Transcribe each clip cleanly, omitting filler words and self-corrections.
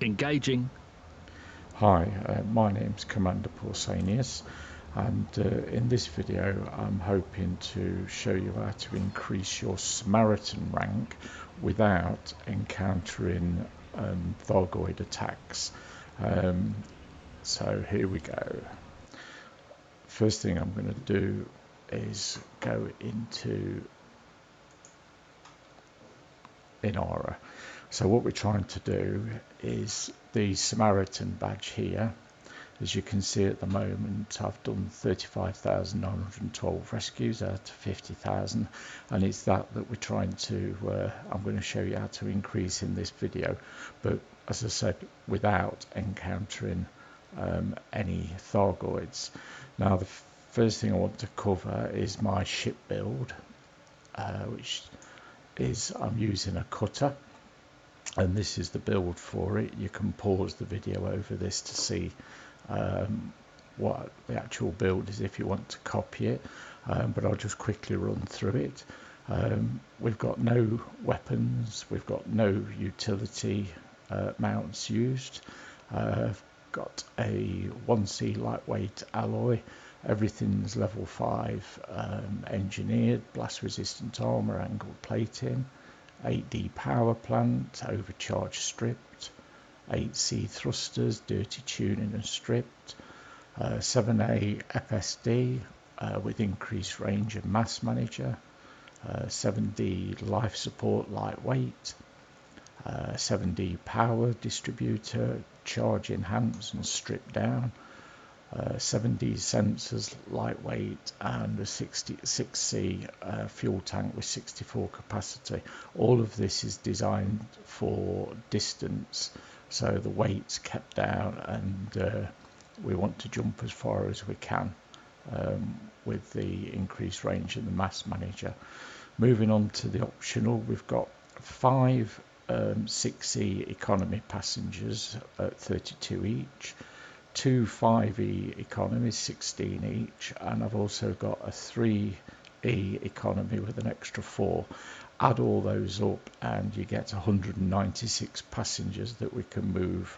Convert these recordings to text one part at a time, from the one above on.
Engaging. Hi, my name's Commander Pausanias, and in this video I'm hoping to show you how to increase your Samaritan rank without encountering Thargoid attacks. So here we go. First thing I'm going to do is go into INARA. So what we're trying to do is the Samaritan badge here. As you can see at the moment, I've done 35,912 rescues out of 50,000, and it's that we're trying to, I'm going to show you how to increase in this video, but as I said, without encountering any Thargoids. Now the first thing I want to cover is my ship build, which is I'm using a cutter, and this is the build for it. You can pause the video over this to see what the actual build is if you want to copy it, but I'll just quickly run through it. We've got no weapons, we've got no utility mounts used. I've got a 1C lightweight alloy. Everything's level 5 engineered, blast resistant armor, angled plating, 8D power plant, overcharge stripped, 8C thrusters, dirty tuning and stripped, 7A FSD with increased range and mass manager, 7D life support lightweight, 7D power distributor, charge enhance and strip down, 7D sensors lightweight, and a 6C fuel tank with 64 capacity. All of this is designed for distance, so the weight's kept down, and we want to jump as far as we can with the increased range and the mass manager. Moving on to the optional, we've got 5 6E economy passengers at 32 each, 2 5E economies, 16 each, and I've also got a 3E economy with an extra 4. Add all those up and you get 196 passengers that we can move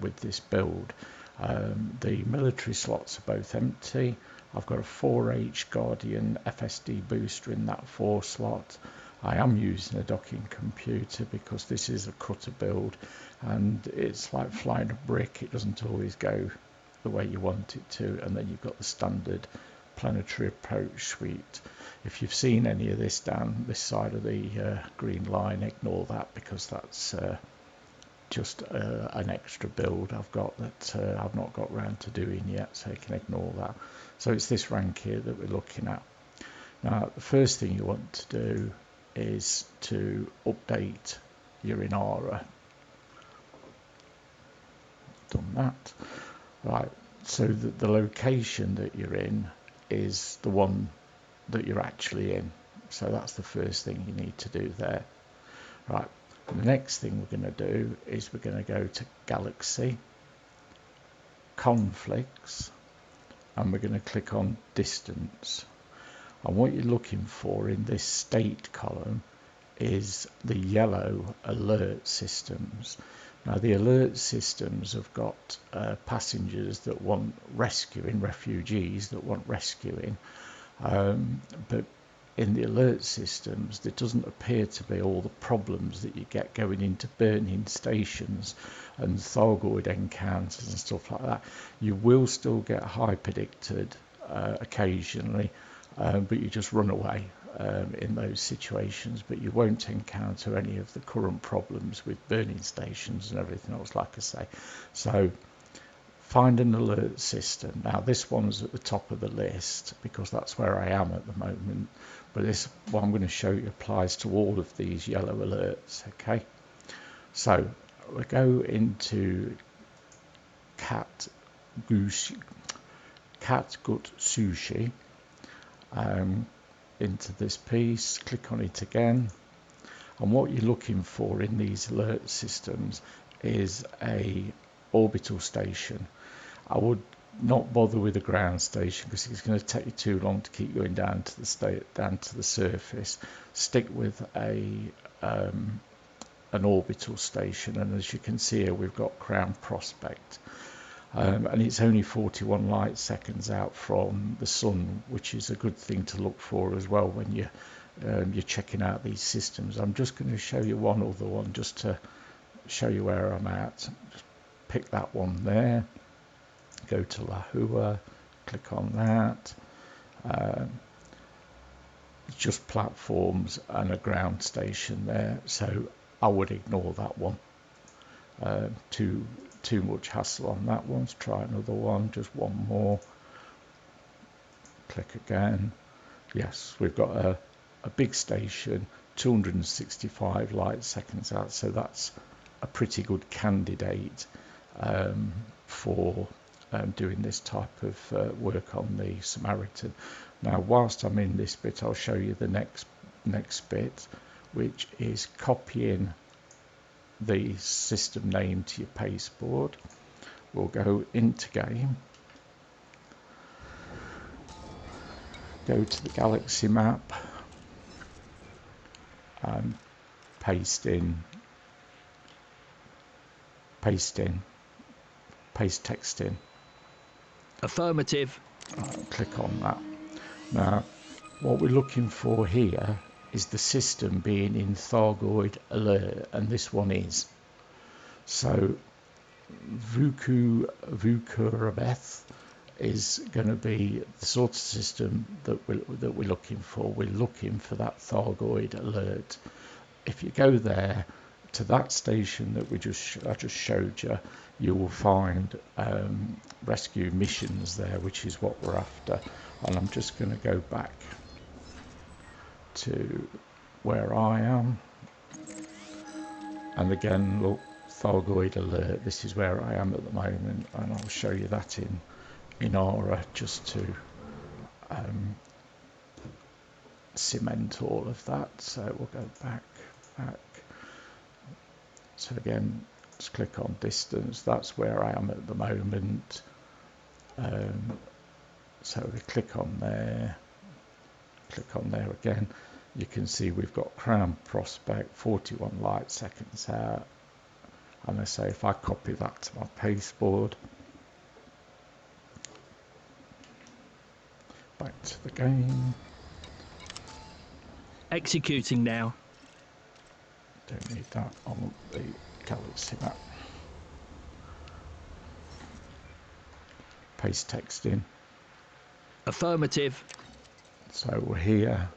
with this build. The military slots are both empty. I've got a 4H Guardian FSD booster in that 4 slot. I am using a docking computer because this is a cutter build, and it's like flying a brick. It doesn't always go the way you want it to, and then you've got the standard planetary approach suite. If you've seen any of this down this side of the green line, ignore that, because that's just an extra build I've got that I've not got round to doing yet, so you can ignore that. So it's this rank here that we're looking at. Now the first thing you want to do is to update your INARA. Done that. Right, so the location that you're in is the one that you're actually in. So that's the first thing you need to do there. Right, the next thing we're going to do is we're going to go to Galaxy, Conflicts, and we're going to click on Distance. And what you're looking for in this state column is the yellow alert systems. Now the alert systems have got passengers that want rescuing, refugees that want rescuing, but in the alert systems there doesn't appear to be all the problems that you get going into burning stations and Thargoid encounters and stuff like that. You will still get Hyperdicted occasionally, but you just run away in those situations, but you won't encounter any of the current problems with burning stations and everything else, like I say. So find an alert system. Now this one's at the top of the list because that's where I am at the moment, but this what I'm going to show you applies to all of these yellow alerts. Okay, so we go into cat gut sushi, into this piece, click on it again, and what you're looking for in these alert systems is a orbital station. I would not bother with a ground station because it's going to take you too long to keep going down to the surface. Stick with a an orbital station, and as you can see here we've got Crown Prospect, and it's only 41 light seconds out from the sun, which is a good thing to look for as well when you're checking out these systems. I'm just going to show you one other one just to show you where I'm at. Just pick that one there, go to Lahua, click on that. Just platforms and a ground station there, so I would ignore that one. Too much hassle on that one. Let's try another one, just one more. Click again. Yes, we've got a big station, 265 light seconds out, so that's a pretty good candidate for doing this type of work on the Samaritan. Now, whilst I'm in this bit, I'll show you the next bit, which is copying the system name to your pasteboard. We'll go into game, go to the galaxy map, and paste text in. Affirmative. Click on that. Now, what we're looking for here is the system being in Thargoid alert, and this one is. So Vukurabeth is going to be the sort of system that we're looking for. We're looking for that Thargoid alert. If you go there to that station that I just showed you, you will find rescue missions there, which is what we're after. And I'm just going to go back to where I am, and again, look, Thargoid alert. This is where I am at the moment, and I'll show you that in INARA just to cement all of that. So we'll go back. So again, just click on distance. That's where I am at the moment. So we click on there again. You can see we've got Crown Prospect, 41 light seconds out. And I say if I copy that to my pasteboard, back to the game. Executing now. Don't need that on the galaxy map. Paste text in. Affirmative. So we're here,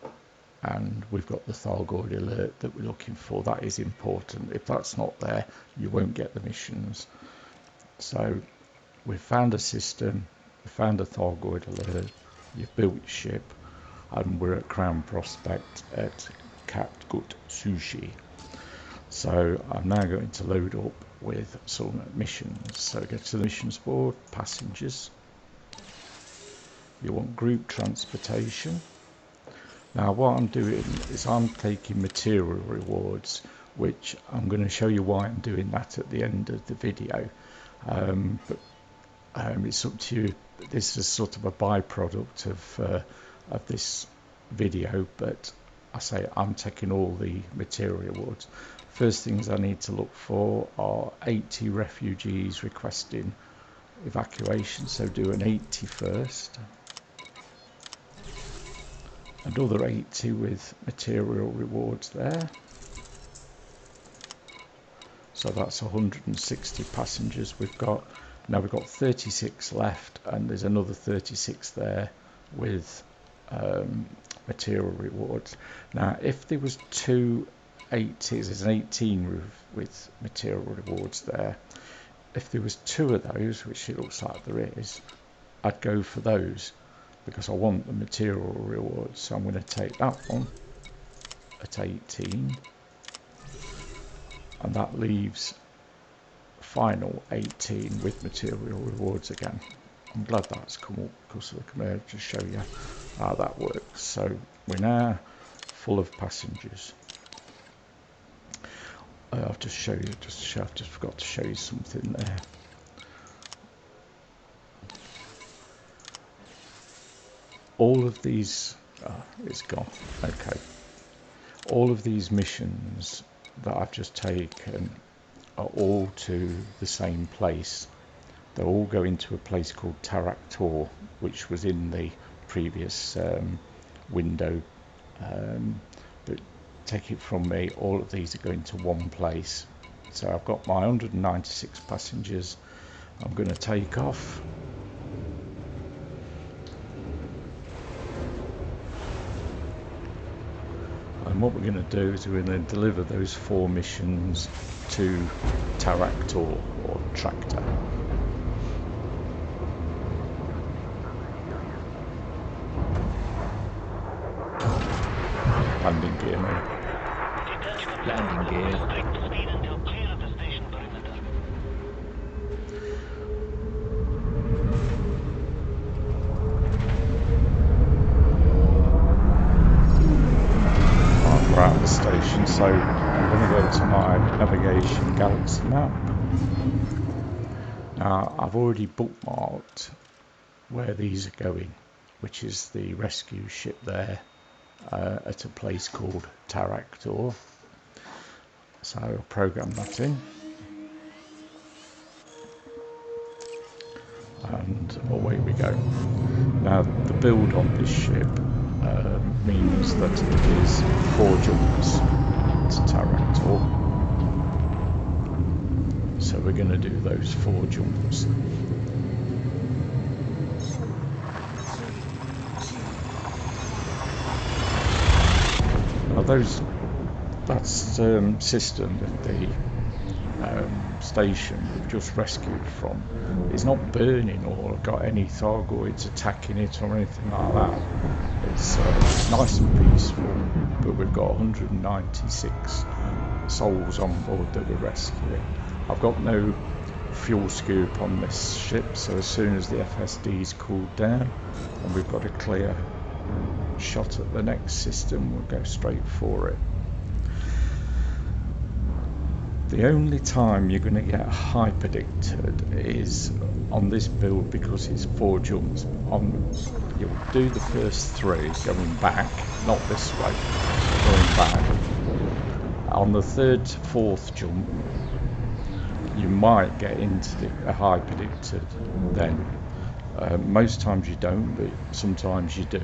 and we've got the Thargoid alert that we're looking for. That is important. If that's not there, you won't get the missions. So we've found a system, we found a Thargoid alert, you've built your ship, and we're at Crown Prospect at Catgut Sushi. So I'm now going to load up with some missions. So go to the missions board, passengers. You want group transportation. Now what I'm doing is I'm taking material rewards, which I'm going to show you why I'm doing that at the end of the video. But it's up to you. This is sort of a byproduct of this video, but I say I'm taking all the material rewards. First things I need to look for are 80 refugees requesting evacuation, so do an 80 first. Another 80 with material rewards there. So that's 160 passengers we've got. Now we've got 36 left, and there's another 36 there with material rewards. Now if there was two 80s, there's an 18 with material rewards there. If there was two of those, which it looks like there is, I'd go for those because I want the material rewards. So I'm going to take that one at 18, and that leaves final 18 with material rewards again. I'm glad that's come up because I can just show you how that works. So we're now full of passengers. I've just show you, I've just forgot to show you something there. All of these, it's gone. Okay. All of these missions that I've just taken are all to the same place. They all go into a place called Thargoids, which was in the previous window. But take it from me, all of these are going to one place. So I've got my 196 passengers. I'm going to take off. And what we're going to do is we're going to deliver those 4 missions to Thargoids or Tractor. Landing gear, mate. Landing gear. We're at the station, so I'm going to go to my navigation galaxy map. Now I've already bookmarked where these are going, which is the rescue ship there at a place called Thargoids. So I'll program that in, and away we go. Now the build on this ship means that it is 4 jumps to Thargoids. So we're going to do those 4 jumps. Now that system that the station we've just rescued from is not burning or got any Thargoids attacking it or anything like that. It's nice and peaceful, but we've got 196 souls on board that we're rescuing. I've got no fuel scoop on this ship, so as soon as the FSD's cooled down and we've got a clear shot at the next system, we'll go straight for it. The only time you're going to get hyperdicted is on this build, because it's 4 jumps. You'll do the first 3 going back, not this way, going back. On the 3rd to 4th jump, you might get into a hyperdicted then. Most times you don't, but sometimes you do.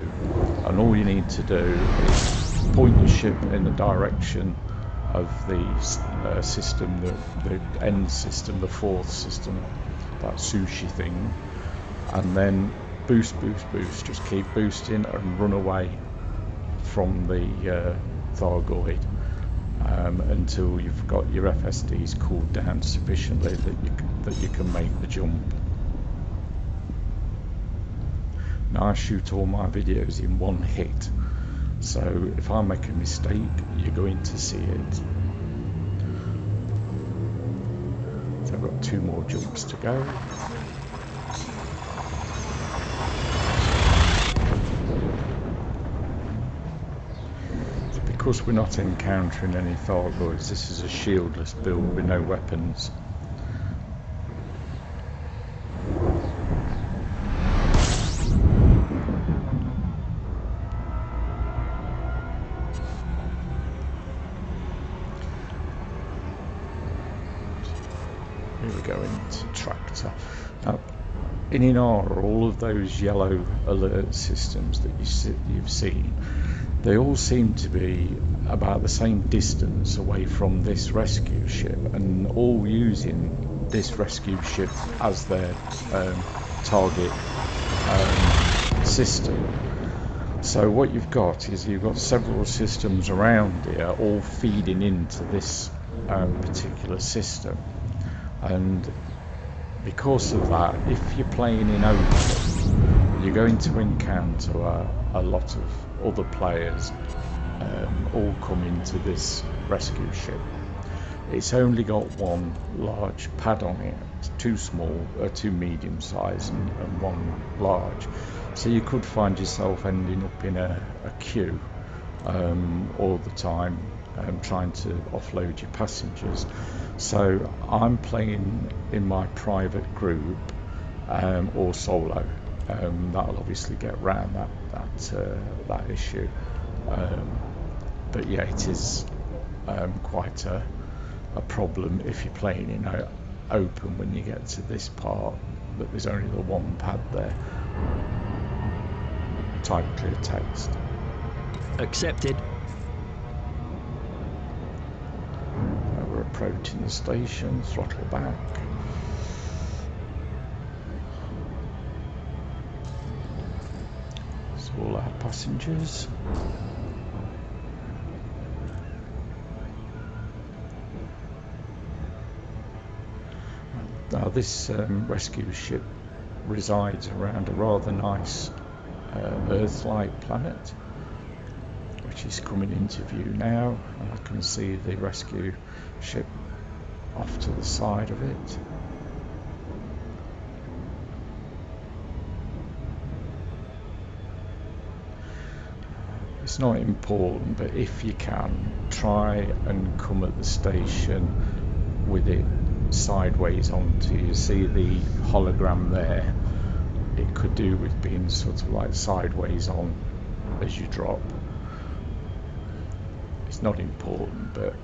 And all you need to do is point your ship in the direction of the system, the end system, the 4th system, that sushi thing, and then boost, just keep boosting and run away from the Thargoid until you've got your FSDs cooled down sufficiently that you can make the jump. Now I shoot all my videos in one hit, so if I make a mistake, you're going to see it. So I've got 2 more jumps to go. So because we're not encountering any Thargoids, this is a shieldless build with no weapons. Here we go into Tractor. Now, in INARA, all of those yellow alert systems that you've seen, they all seem to be about the same distance away from this rescue ship, and all using this rescue ship as their target system. So what you've got is you've got several systems around here all feeding into this particular system. And because of that, if you're playing in open, you're going to encounter a lot of other players all come into this rescue ship. It's only got 1 large pad on it, 2 small, 2 medium size and 1 large. So you could find yourself ending up in a queue all the time, trying to offload your passengers. So I'm playing in my private group or solo. That'll obviously get round that issue. But yeah, it is quite a problem if you're playing in open when you get to this part, that there's only the one pad there. Type clear text. Accepted. We're approaching the station, throttle back. So all our passengers. Now this rescue ship resides around a rather nice Earth-like planet, which is coming into view now, and I can see the rescue ship off to the side of it. It's not important, but if you can, try and come at the station with it sideways onto you. See the hologram there? It could do with being sort of like sideways on as you drop. It's not important, but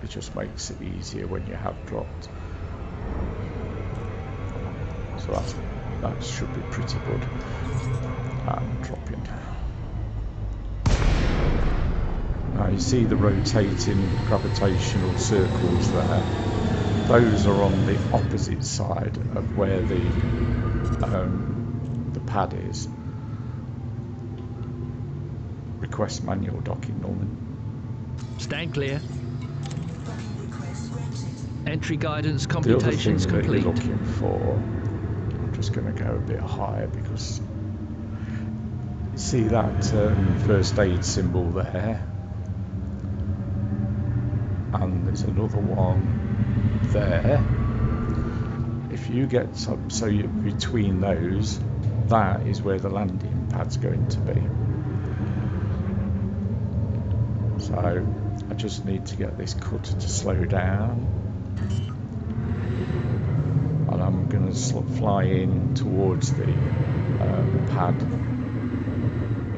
it just makes it easier when you have dropped. So that should be pretty good. And dropping. Now you see the rotating gravitational circles there. Those are on the opposite side of where the pad is. Request manual docking, Norman. Stand clear. Entry guidance The other thing computations that complete. you're looking for, I'm just going to go a bit higher because you see that first aid symbol there, and there's another one there. If you get so you're between those, that is where the landing pad's going to be. So I just need to get this cutter to slow down, and I'm going to fly in towards the pad.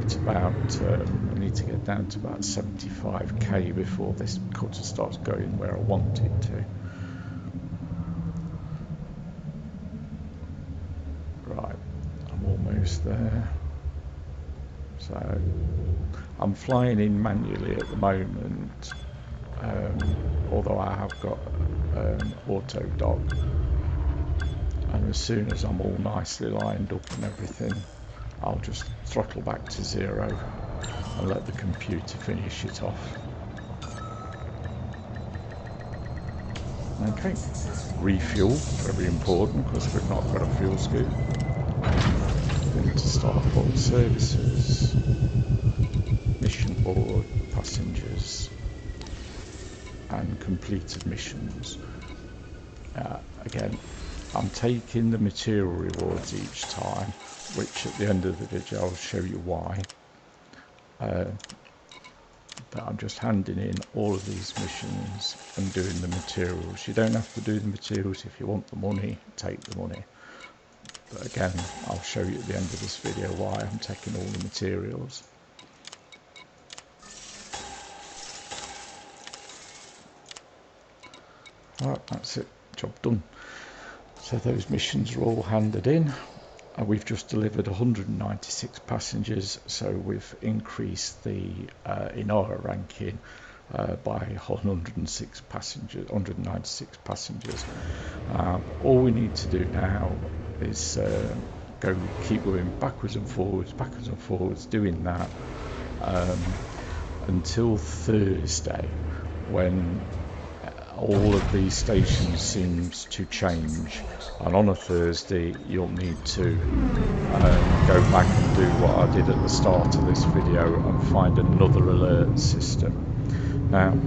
It's about I need to get down to about 75k before this cutter starts going where I want it to. Right, I'm almost there. So I'm flying in manually at the moment, although I have got auto dock, and as soon as I'm all nicely lined up and everything, I'll just throttle back to 0 and let the computer finish it off. Okay, refuel, very important because we've not got a fuel scoop. Into starport services, mission board, passengers, and completed missions. Again, I'm taking the material rewards each time, which at the end of the video I'll show you why. But I'm just handing in all of these missions and doing the materials. You don't have to do the materials. If you want the money, take the money. But again, I'll show you at the end of this video why I'm taking all the materials. Alright, that's it, job done. So those missions are all handed in. We've just delivered 196 passengers, so we've increased the INARA ranking by 196 passengers. All we need to do now is keep going backwards and forwards, doing that until Thursday, when all of these stations seems to change, and on a Thursday you'll need to go back and do what I did at the start of this video and find another alert system. Now,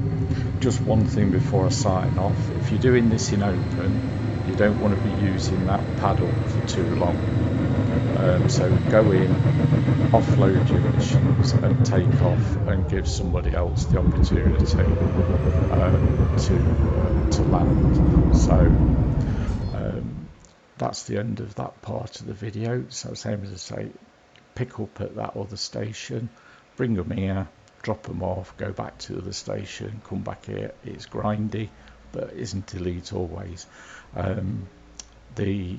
just one thing before I sign off: if you're doing this in open, you don't want to be using that paddle for too long. So go in, offload your missions and take off, and give somebody else the opportunity to land. So that's the end of that part of the video. So same as I say, pick up at that other station, bring them here, drop them off, go back to the station, come back here. It's grindy, but isn't elite always. The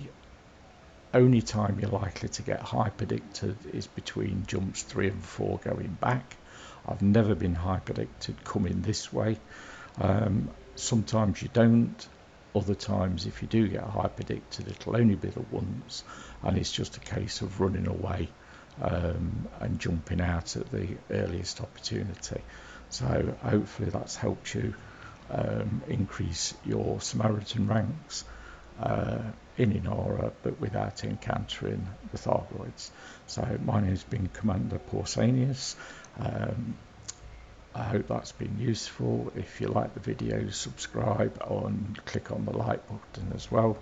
only time you're likely to get hyperdicted is between jumps 3 and 4 going back. I've never been hyperdicted coming this way. Sometimes you don't. Other times, if you do get hyperdicted, it'll only be the once, and it's just a case of running away and jumping out at the earliest opportunity. So hopefully that's helped you increase your Samaritan ranks in INARA, but without encountering the Thargoids. So my name's been Commander Pausanias. I hope that's been useful. If you like the video, subscribe and click on the like button as well.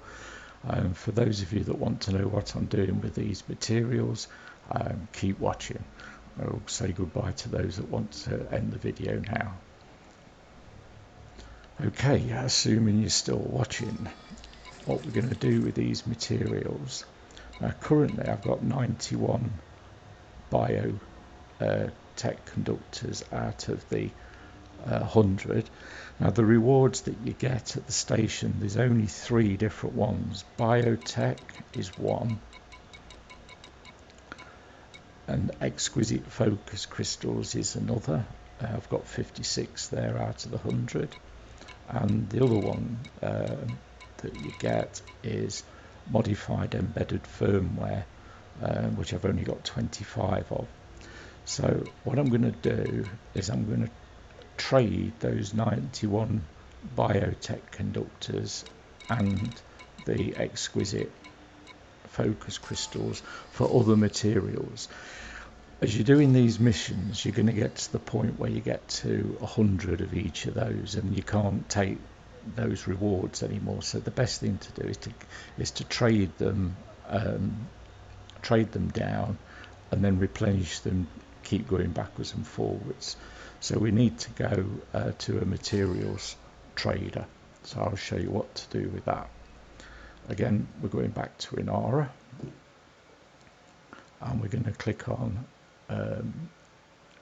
For those of you that want to know what I'm doing with these materials, keep watching. I'll say goodbye to those that want to end the video now. Okay, assuming you're still watching, what we're going to do with these materials. Currently I've got 91 bio tech conductors out of the 100. Now the rewards that you get at the station, there's only 3 different ones. Biotech is one, and exquisite focus crystals is another. I've got 56 there out of the 100, and the other one that you get is modified embedded firmware, which I've only got 25 of. So what I'm going to do is I'm going to trade those 91 biotech conductors and the exquisite focus crystals for other materials. As you're doing these missions, you're going to get to the point where you get to 100 of each of those, and you can't take those rewards anymore. So the best thing to do is to trade them down, and then replenish them. Keep going backwards and forwards. So we need to go to a materials trader. So I'll show you what to do with that. Again, we're going back to INARA, and we're going to click on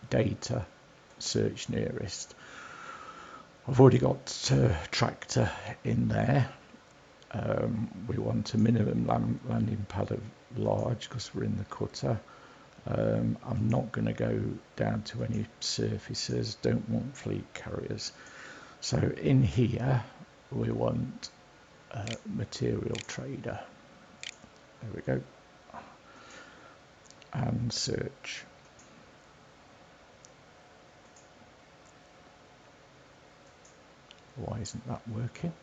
data, search nearest. I've already got tractor in there. We want a minimum landing pad of large because we're in the cutter. I'm not going to go down to any surfaces, don't want fleet carriers. So in here we want material trader. There we go. And search. Why isn't that working?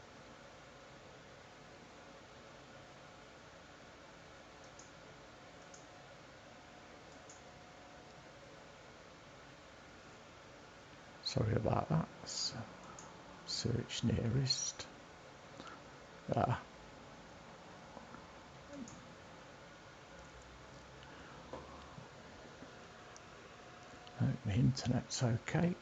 Sorry about that. So, search nearest. No, the internet's okay.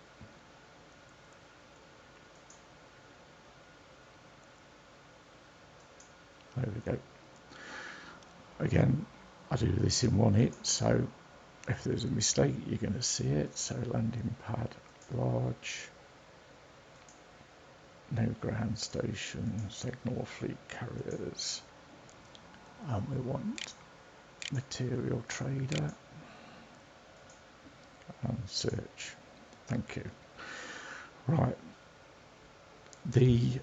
There we go. Again, I do this in one hit, so if there's a mistake, you're going to see it. So landing pad large, no ground stations, ignore fleet carriers, and we want material trader and search. Thank you. Right, the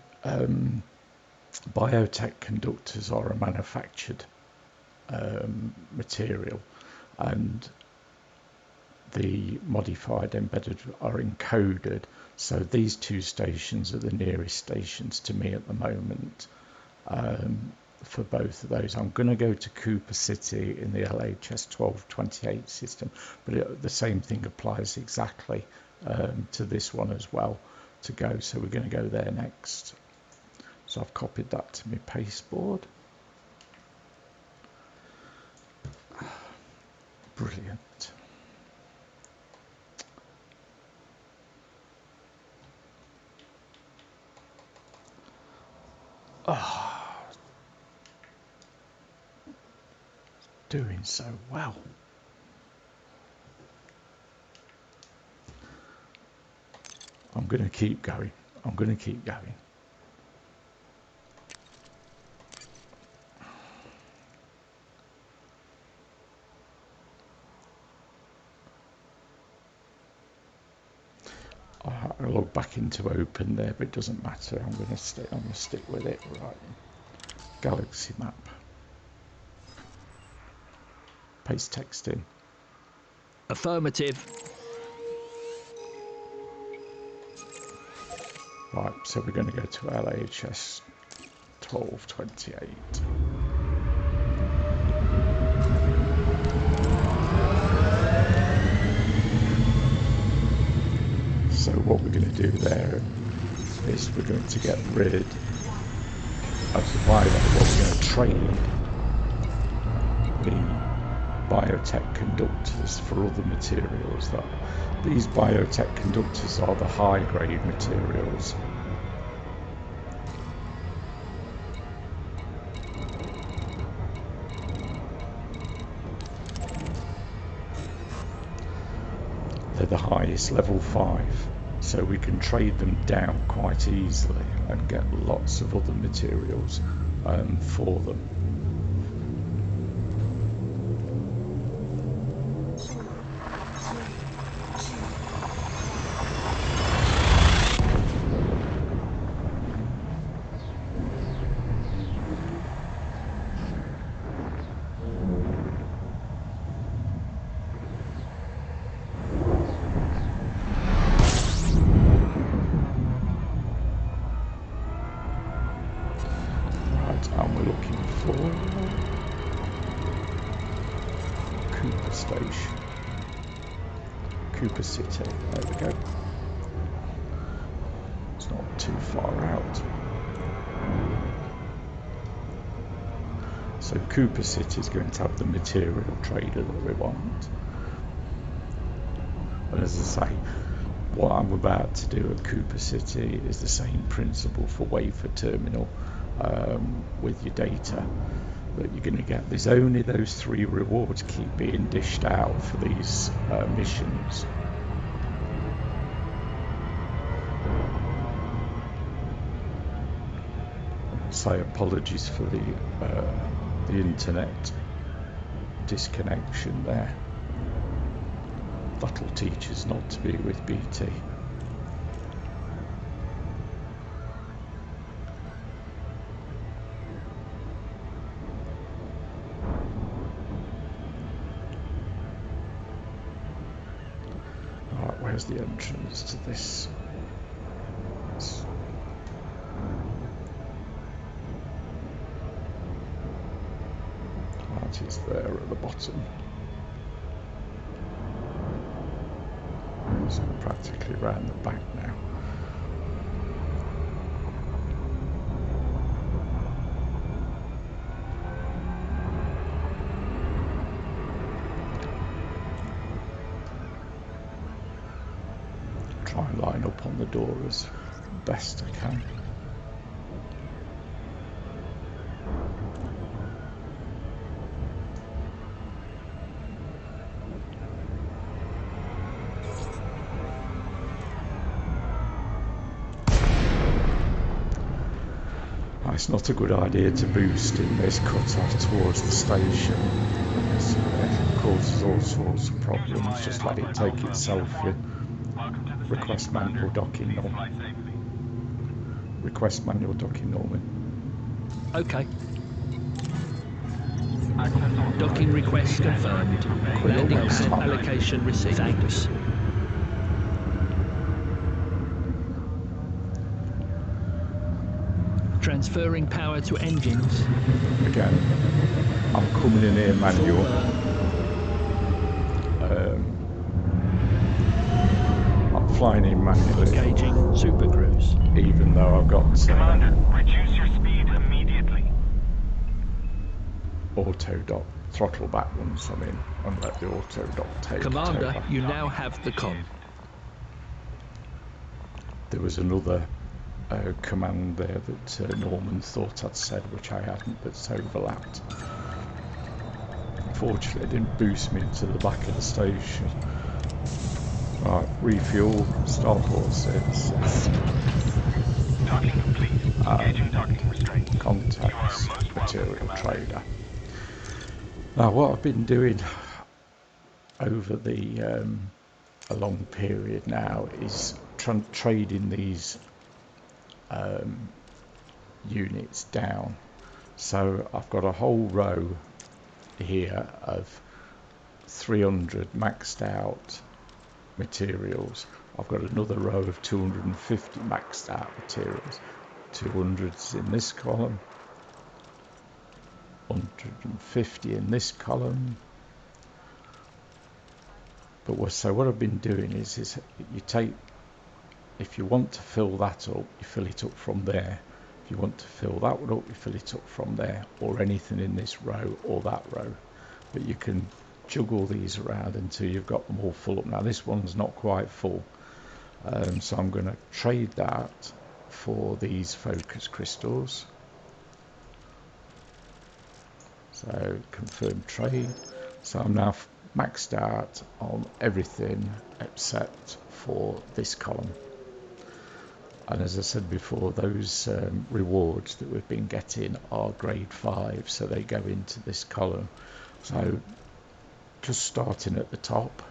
biotech conductors are a manufactured material, and the modified embedded are encoded. So these 2 stations are the nearest stations to me at the moment. For both of those, I'm going to go to Cooper City in the LHS 1228 system, but the same thing applies exactly to this one as well to go. So we're going to go there next. So I've copied that to my pasteboard. Brilliant. Doing so well. I'm going to keep going. I'm going to keep going. I log back into open there, but it doesn't matter. I'm going to stick with it. Right. Galaxy map. Paste text in. Affirmative. Right, so we're going to go to LHS 1228. So what we're going to do there is we're going to get rid of the bio. We're going to trade the biotech conductors for other materials. These biotech conductors are the high grade materials. They're the highest, level 5, so we can trade them down quite easily and get lots of other materials for them. And we're looking for Cooper Station, Cooper City. There we go. It's not too far out. So Cooper City is going to have the material trader that we want. And as I say, what I'm about to do at Cooper City is the same principle for Wafer Terminal. With your data that you're going to get. There's only those 3 rewards keep being dished out for these missions. So apologies for the internet disconnection there. That'll teach us not to be with BT. Where's the entrance to this? That is there at the bottom. So practically round the back now. Try and line up on the door as best I can. It's not a good idea to boost in this cut-off towards the station. It causes all sorts of problems. Just let it take itself in. Request manual docking, Norman. Request manual docking, Norman. Okay. Docking request confirmed. Landing pad allocation received. Thanks. Transferring power to engines. Again, I'm coming in here manual. I'm flying in manually. Engaging super cruise. Even though I've got Commander, reduce your speed immediately. Auto dock throttle back once I'm in and let the auto dock take Commander, it over. you now have the con. There was another command there that Norman thought I'd said, which I hadn't, that's overlapped. Unfortunately, it didn't boost me to the back of the station. Right, refuel, starport services, Docking complete. Engaging docking restraints. contacts, You are most welcome, material Commander. trader. Now what I've been doing over the a long period now is trading these units down. So I've got a whole row here of 300 maxed out materials. I've got another row of 250 maxed out materials. 200s in this column, 150 in this column. But so what I've been doing is you take, if you want to fill that up, you fill it up from there. If you want to fill that one up, you fill it up from there, or anything in this row or that row. But you can juggle these around until you've got them all full up. Now this one's not quite full, so I'm going to trade that for these focus crystals. So confirm trade. So I'm now maxed out on everything except for this column. And as I said before, those rewards that we've been getting are grade 5, so they go into this column. So just starting at the top,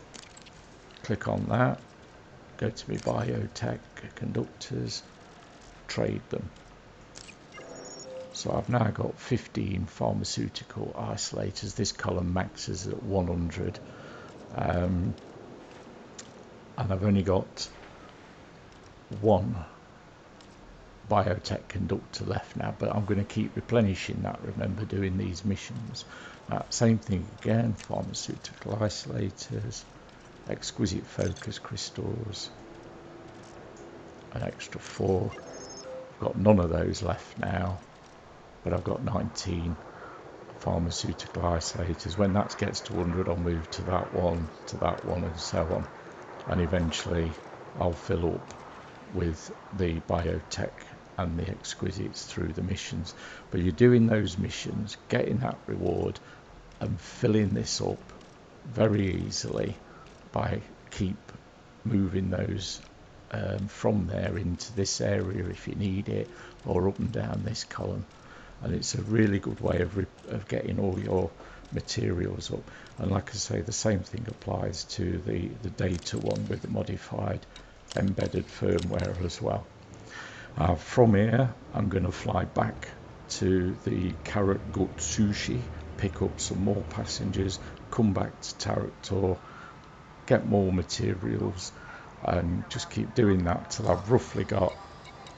click on that, go to my biotech conductors, trade them. So I've now got 15 pharmaceutical isolators. This column maxes at 100, and I've only got one biotech conductor left now, but I'm going to keep replenishing that, remember, doing these missions. Same thing again, pharmaceutical isolators, exquisite focus crystals, an extra 4. I've got none of those left now, but I've got 19 pharmaceutical isolators. When that gets to 100, I'll move to that one, and so on, and eventually I'll fill up with the biotech and the exquisites through the missions. But you're doing those missions, getting that reward, and filling this up very easily by keep moving those from there into this area if you need it, or up and down this column. And it's a really good way of getting all your materials up. And like I say, the same thing applies to the data one with the modified embedded firmware as well. From here, I'm going to fly back to the Carrot Gut Sushi, pick up some more passengers, come back to Taraktor, get more materials, and just keep doing that till I've roughly got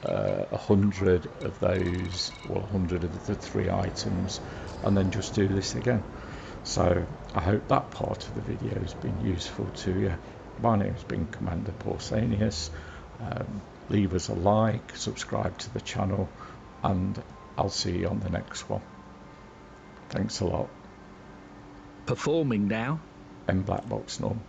100 of those, or 100 of the 3 items, and then just do this again. So I hope that part of the video has been useful to you. My name has been Commander Pausanias. Leave us a like, subscribe to the channel, and I'll see you on the next one. Thanks a lot. Performing now. M Black Box Norm.